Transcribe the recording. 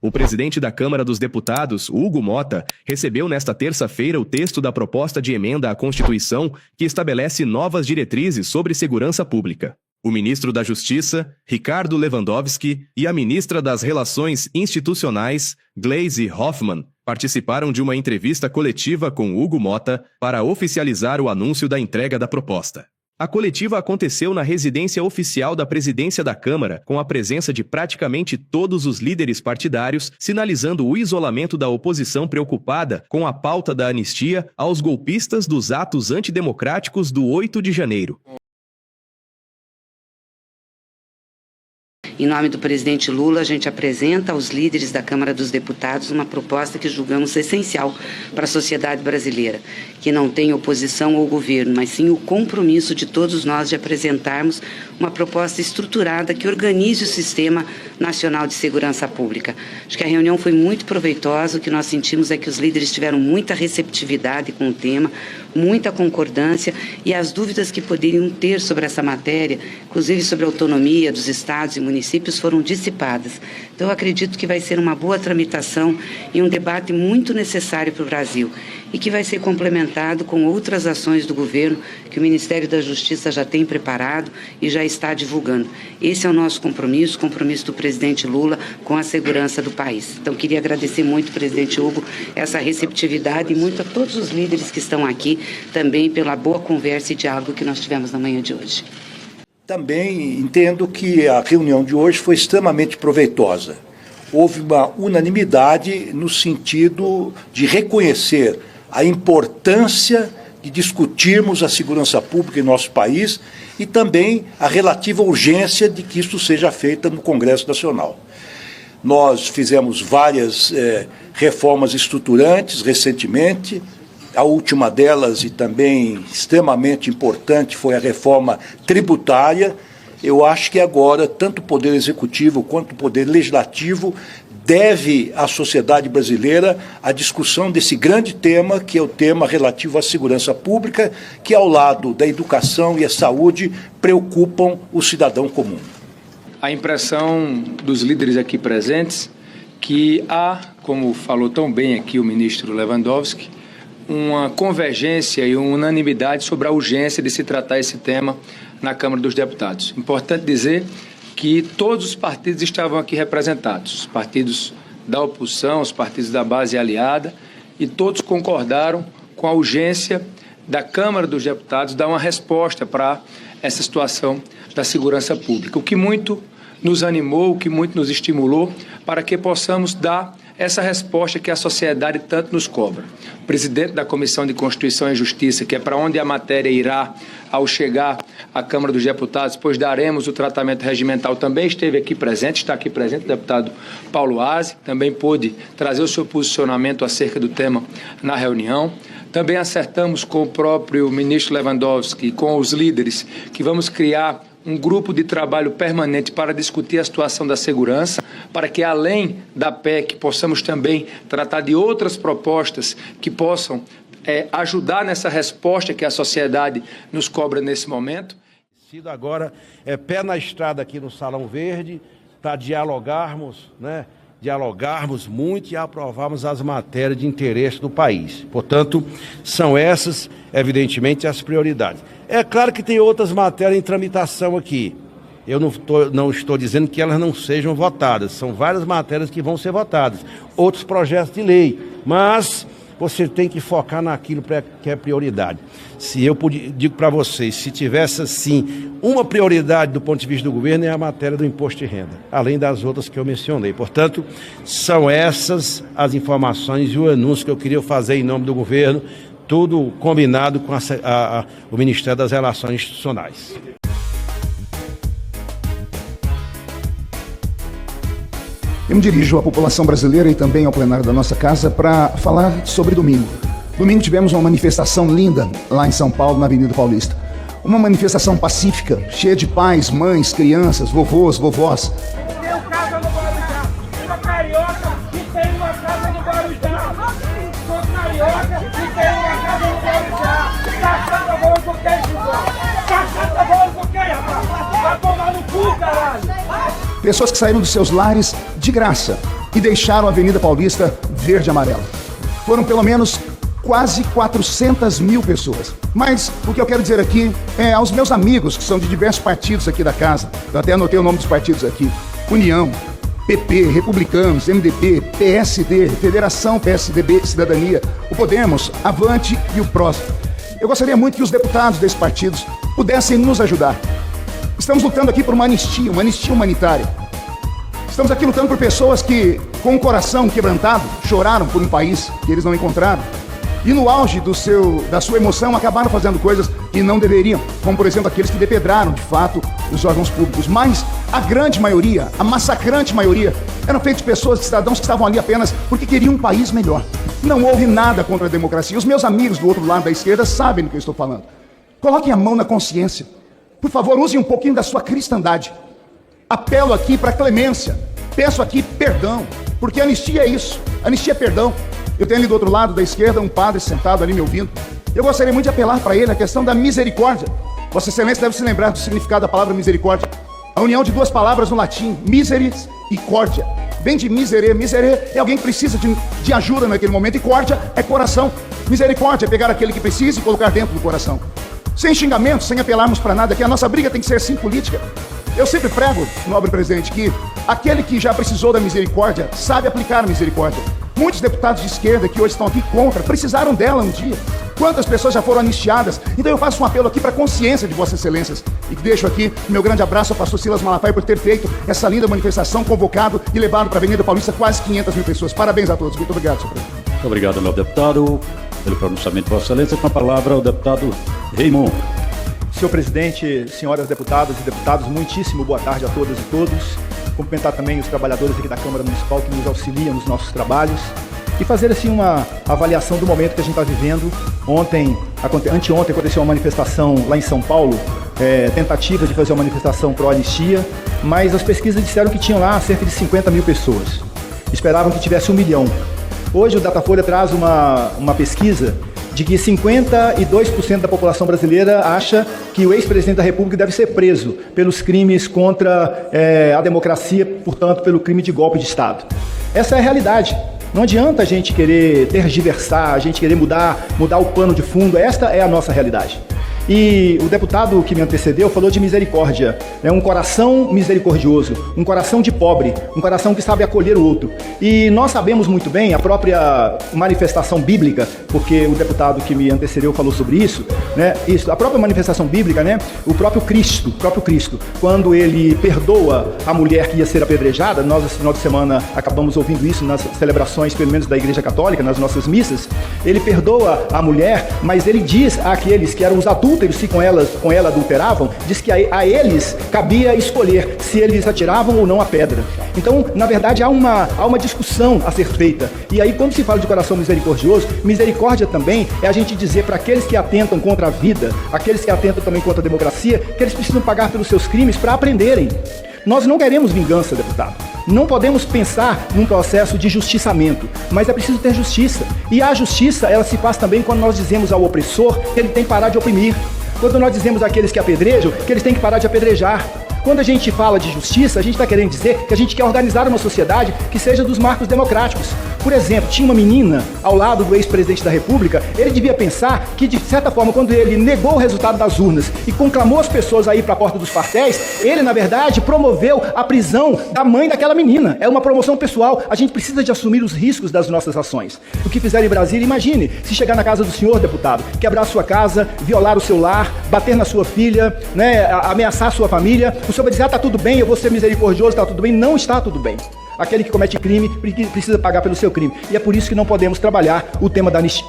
O presidente da Câmara dos Deputados, Hugo Motta, recebeu nesta terça-feira o texto da proposta de emenda à Constituição que estabelece novas diretrizes sobre segurança pública. O ministro da Justiça, Ricardo Lewandowski, e a ministra das Relações Institucionais, Gleisi Hoffmann, participaram de uma entrevista coletiva com Hugo Motta para oficializar o anúncio da entrega da proposta. A coletiva aconteceu na residência oficial da presidência da Câmara, com a presença de praticamente todos os líderes partidários, sinalizando o isolamento da oposição preocupada com a pauta da anistia aos golpistas dos atos antidemocráticos do 8 de janeiro. Em nome do presidente Lula, a gente apresenta aos líderes da Câmara dos Deputados uma proposta que julgamos essencial para a sociedade brasileira, que não tem oposição ao governo, mas sim o compromisso de todos nós de apresentarmos uma proposta estruturada que organize o Sistema Nacional de Segurança Pública. Acho que a reunião foi muito proveitosa, o que nós sentimos é que os líderes tiveram muita receptividade com o tema, muita concordância, e as dúvidas que poderiam ter sobre essa matéria, inclusive sobre a autonomia dos estados e municípios, foram dissipadas. Então, eu acredito que vai ser uma boa tramitação e um debate muito necessário para o Brasil, e que vai ser complementado com outras ações do governo que o Ministério da Justiça já tem preparado e já está divulgando. Esse é o nosso compromisso, o compromisso do presidente Lula com a segurança do país. Então, queria agradecer muito, presidente Hugo, essa receptividade e muito a todos os líderes que estão aqui também pela boa conversa e diálogo que nós tivemos na manhã de hoje. Também entendo que a reunião de hoje foi extremamente proveitosa. Houve uma unanimidade no sentido de reconhecer a importância de discutirmos a segurança pública em nosso país e também a relativa urgência de que isso seja feito no Congresso Nacional. Nós fizemos várias reformas estruturantes recentemente. A última delas, e também extremamente importante, foi a reforma tributária. Eu acho que agora, tanto o Poder Executivo quanto o Poder Legislativo deve à sociedade brasileira a discussão desse grande tema, que é o tema relativo à segurança pública, que, ao lado da educação e a saúde, preocupam o cidadão comum. A impressão dos líderes aqui presentes que há, como falou tão bem aqui o ministro Lewandowski, uma convergência e uma unanimidade sobre a urgência de se tratar esse tema na Câmara dos Deputados. Importante dizer que todos os partidos estavam aqui representados, os partidos da oposição, os partidos da base aliada, e todos concordaram com a urgência da Câmara dos Deputados dar uma resposta para essa situação da segurança pública, o que muito nos animou, o que muito nos estimulou para que possamos dar essa resposta que a sociedade tanto nos cobra. O presidente da Comissão de Constituição e Justiça, que é para onde a matéria irá ao chegar à Câmara dos Deputados, pois daremos o tratamento regimental, também esteve aqui presente, está aqui presente o deputado Paulo Aze, também pôde trazer o seu posicionamento acerca do tema na reunião. Também acertamos com o próprio ministro Lewandowski e com os líderes que vamos criar um grupo de trabalho permanente para discutir a situação da segurança, para que, além da PEC, possamos também tratar de outras propostas que possam ajudar nessa resposta que a sociedade nos cobra nesse momento. Agora é pé na estrada aqui no Salão Verde para dialogarmos, dialogarmos muito e aprovarmos as matérias de interesse do país. Portanto, são essas, evidentemente, as prioridades. É claro que tem outras matérias em tramitação aqui. Eu não estou dizendo que elas não sejam votadas. São várias matérias que vão ser votadas. Outros projetos de lei. Mas você tem que focar naquilo que é prioridade. Se eu digo para vocês, se tivesse, assim, uma prioridade do ponto de vista do governo, é a matéria do imposto de renda, além das outras que eu mencionei. Portanto, são essas as informações e o anúncio que eu queria fazer em nome do governo, tudo combinado com o Ministério das Relações Institucionais. Eu me dirijo à população brasileira e também ao plenário da nossa casa para falar sobre domingo. Domingo tivemos uma manifestação linda lá em São Paulo, na Avenida Paulista. Uma manifestação pacífica, cheia de pais, mães, crianças, vovôs, vovós. Tem casa no Guarujá, sou carioca e tenho uma casa no Guarujá. Sou carioca e tenho uma casa no Guarujá. Caçada boa com quem, José? Caçada boa com quem, rapaz? Vai tomar no cu, caralho! Pessoas que saíram dos seus lares de graça e deixaram a Avenida Paulista verde e amarela. Foram pelo menos quase 400 mil pessoas. Mas o que eu quero dizer aqui é aos meus amigos que são de diversos partidos aqui da casa, eu até anotei o nome dos partidos aqui: União, PP, Republicanos, MDB, PSD, Federação PSDB, Cidadania, o Podemos, Avante e o PROS. Eu gostaria muito que os deputados desses partidos pudessem nos ajudar. Estamos lutando aqui por uma anistia humanitária. Estamos aqui lutando por pessoas que, com o coração quebrantado, choraram por um país que eles não encontraram. E no auge da sua emoção, acabaram fazendo coisas que não deveriam, como, por exemplo, aqueles que depedraram, de fato, os órgãos públicos. Mas a grande maioria, a massacrante maioria, eram feitos de pessoas, de cidadãos que estavam ali apenas porque queriam um país melhor. Não houve nada contra a democracia. Os meus amigos do outro lado da esquerda sabem do que eu estou falando. Coloquem a mão na consciência. Por favor, usem um pouquinho da sua cristandade. Apelo aqui para clemência. Peço aqui perdão, porque anistia é isso. Anistia é perdão. Eu tenho ali do outro lado da esquerda um padre sentado ali me ouvindo. Eu gostaria muito de apelar para ele a questão da misericórdia. Vossa Excelência deve se lembrar do significado da palavra misericórdia. A união de duas palavras no latim, miseris e cordia. Vem de miserere. Miserere é alguém que precisa de ajuda naquele momento, e cordia é coração. Misericórdia é pegar aquele que precisa e colocar dentro do coração. Sem xingamentos, sem apelarmos para nada, que a nossa briga tem que ser sim política. Eu sempre prego, nobre presidente, que aquele que já precisou da misericórdia sabe aplicar a misericórdia. Muitos deputados de esquerda que hoje estão aqui contra precisaram dela um dia. Quantas pessoas já foram anistiadas? Então eu faço um apelo aqui para a consciência de Vossas Excelências e deixo aqui o meu grande abraço ao pastor Silas Malafaia por ter feito essa linda manifestação, convocado e levado para a Avenida Paulista quase 500 mil pessoas. Parabéns a todos. Muito obrigado, senhor presidente. Muito obrigado, meu deputado, pelo pronunciamento de Vossa Excelência. Com a palavra o deputado Raymond. Senhor presidente, senhoras deputadas e deputados, muitíssimo boa tarde a todas e todos. Cumprimentar também os trabalhadores aqui da Câmara Municipal que nos auxiliam nos nossos trabalhos e fazer assim uma avaliação do momento que a gente está vivendo. Anteontem aconteceu uma manifestação lá em São Paulo, tentativa de fazer uma manifestação pró-anistia, mas as pesquisas disseram que tinham lá cerca de 50 mil pessoas. Esperavam que tivesse 1 milhão. Hoje o Datafolha traz uma pesquisa de que 52% da população brasileira acha que o ex-presidente da República deve ser preso pelos crimes contra a democracia, portanto, pelo crime de golpe de Estado. Essa é a realidade. Não adianta a gente querer tergiversar, a gente querer mudar o pano de fundo. Esta é a nossa realidade. E o deputado que me antecedeu falou de misericórdia, um coração misericordioso, um coração de pobre, um coração que sabe acolher o outro. E nós sabemos muito bem, a própria manifestação bíblica, porque o deputado que me antecedeu falou sobre isso, a própria manifestação bíblica, o próprio Cristo, quando ele perdoa a mulher que ia ser apedrejada, nós esse final de semana acabamos ouvindo isso nas celebrações, pelo menos da Igreja Católica, nas nossas missas, ele perdoa a mulher, mas ele diz àqueles que eram os adultos, se com ela adulteravam, diz que a eles cabia escolher se eles atiravam ou não a pedra. Então, na verdade, há uma discussão a ser feita. E aí, quando se fala de coração misericordioso, misericórdia também é a gente dizer para aqueles que atentam contra a vida, aqueles que atentam também contra a democracia, que eles precisam pagar pelos seus crimes para aprenderem. Nós não queremos vingança, deputado. Não podemos pensar num processo de justiçamento, mas é preciso ter justiça. E a justiça, ela se faz também quando nós dizemos ao opressor que ele tem que parar de oprimir. Quando nós dizemos àqueles que apedrejam que eles têm que parar de apedrejar. Quando a gente fala de justiça, a gente está querendo dizer que a gente quer organizar uma sociedade que seja dos marcos democráticos. Por exemplo, tinha uma menina ao lado do ex-presidente da República, ele devia pensar que, de certa forma, quando ele negou o resultado das urnas e conclamou as pessoas a ir para a porta dos quartéis, ele, na verdade, promoveu a prisão da mãe daquela menina. É uma promoção pessoal. A gente precisa de assumir os riscos das nossas ações. O que fizeram em Brasília, imagine, se chegar na casa do senhor, deputado, quebrar a sua casa, violar o seu lar, bater na sua filha, ameaçar a sua família. O senhor vai dizer, está tudo bem, eu vou ser misericordioso, está tudo bem. Não está tudo bem. Aquele que comete crime precisa pagar pelo seu crime. E é por isso que não podemos trabalhar o tema da anistia.